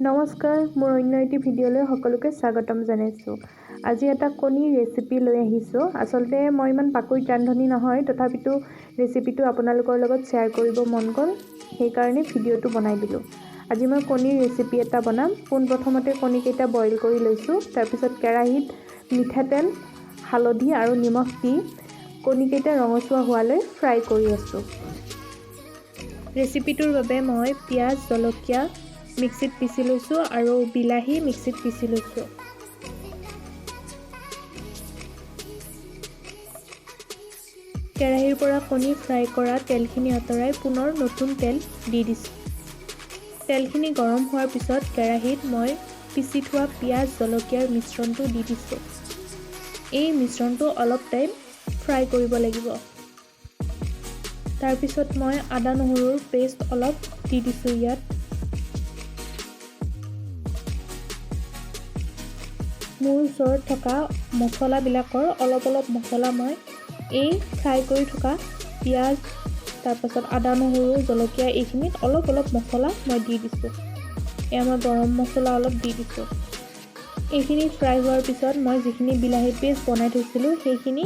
নমস্কাৰ, মোৰ অন্য এটি ভিডিঅ'লৈ সকলোকে স্বাগতম জনাইছোঁ। আজি এটা কণীৰ ৰেচিপি লৈ আহিছোঁ। আচলতে মই ইমান পাকৈত ৰান্ধনি নহয়, তথাপিতো ৰেচিপিটো আপোনালোকৰ লগত শ্বেয়াৰ কৰিব মন গ'ল, সেইকাৰণে ভিডিঅ'টো বনাই দিলোঁ। আজি মই কণীৰ ৰেচিপি এটা বনাম। পোনপ্ৰথমতে কণীকেইটা বইল কৰি লৈছোঁ। তাৰপিছত কেৰাহীত মিঠাতেল, হালধি আৰু নিমখ দি কণীকেইটা ৰঙচুৱা হোৱালৈ ফ্ৰাই কৰি আছোঁ। ৰেচিপিটোৰ বাবে মই পিঁয়াজ, জলকীয়া মিক্সিত পিচি লৈছোঁ আৰু বিলাহী মিক্সিত পিচি লৈছোঁ। কেৰাহীৰ পৰা কণী ফ্ৰাই কৰা তেলখিনি আঁতৰাই পুনৰ নতুন তেল দি দিছোঁ। তেলখিনি গৰম হোৱাৰ পিছত কেৰাহীত মই পিচি থোৱা পিঁয়াজ, জলকীয়াৰ মিশ্ৰণটো দি দিছোঁ। এই মিশ্ৰণটো অলপ টাইম ফ্ৰাই কৰিব লাগিব। তাৰপিছত মই আদা নহৰুৰ পেষ্ট অলপ দি দিছোঁ ইয়াত। মোৰ ওচৰত থকা মছলাবিলাকৰ অলপ মছলা মই এই ফ্ৰাই কৰি থকা পিঁয়াজ, তাৰপাছত আদা নহৰু জলকীয়া এইখিনিত অলপ মছলা মই দি দিছোঁ। এয়া মই গৰম মছলা অলপ দি দিছোঁ। এইখিনি ফ্ৰাই হোৱাৰ পিছত মই যিখিনি বিলাহী পেষ্ট বনাই থৈছিলোঁ সেইখিনি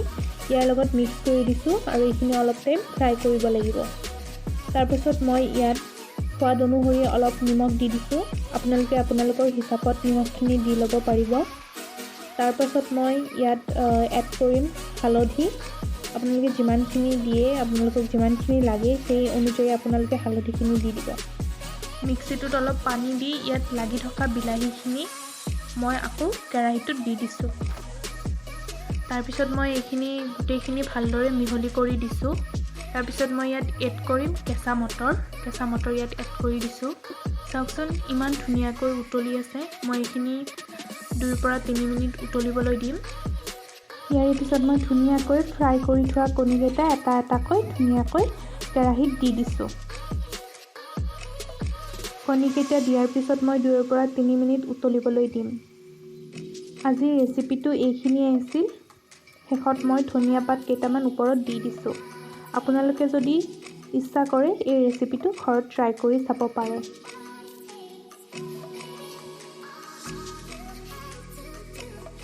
ইয়াৰ লগত মিক্স কৰি দিছোঁ আৰু এইখিনি অলপ টাইম ফ্ৰাই কৰিব লাগিব। তাৰপিছত মই ইয়াত সোৱাদ অনুসৰি অলপ নিমখ দি দিছোঁ। আপোনালোকে আপোনালোকৰ হিচাপত নিমখখিনি দি ল'ব পাৰিব। তাৰপাছত মই ইয়াত এড কৰিম হালধি। আপোনালোকে যিমানখিনি দিয়ে, আপোনালোকক যিমানখিনি লাগে সেই অনুযায়ী আপোনালোকে হালধিখিনি দি দিব। মিক্সিটোত অলপ পানী দি ইয়াত লাগি থকা বিলাহীখিনি মই আকৌ কেৰাহীটোত দি দিছোঁ। তাৰপিছত মই এইখিনি গোটেইখিনি ভালদৰে মিহলি কৰি দিছোঁ। তাৰপিছত মই ইয়াত এড কৰিম কেঁচা মটৰ ইয়াত এড কৰি দিছোঁ। চাওকচোন ইমান ধুনীয়াকৈ উতলি আছে। মই এইখিনি 2 পৰা 3 মিনিট উতলিবলৈ দিম। ইয়াৰ পিছত মই ধুনীয়াকৈ ফ্ৰাই কৰি থোৱা কণীকেইটা এটা এটাকৈ ধুনীয়াকৈ কেৰাহীত দি দিছোঁ। কণীকেইটা দিয়াৰ পিছত মই 2 পৰা 3 মিনিট উতলিবলৈ দিম। আজিৰ ৰেচিপিটো এইখিনিয়ে আছিল। শেষত মই ধনিয়া পাত কেইটামান ওপৰত দি দিছোঁ। আপোনালোকে যদি ইচ্ছা কৰে এই ৰেচিপিটো ঘৰত ট্ৰাই কৰি চাব পাৰে।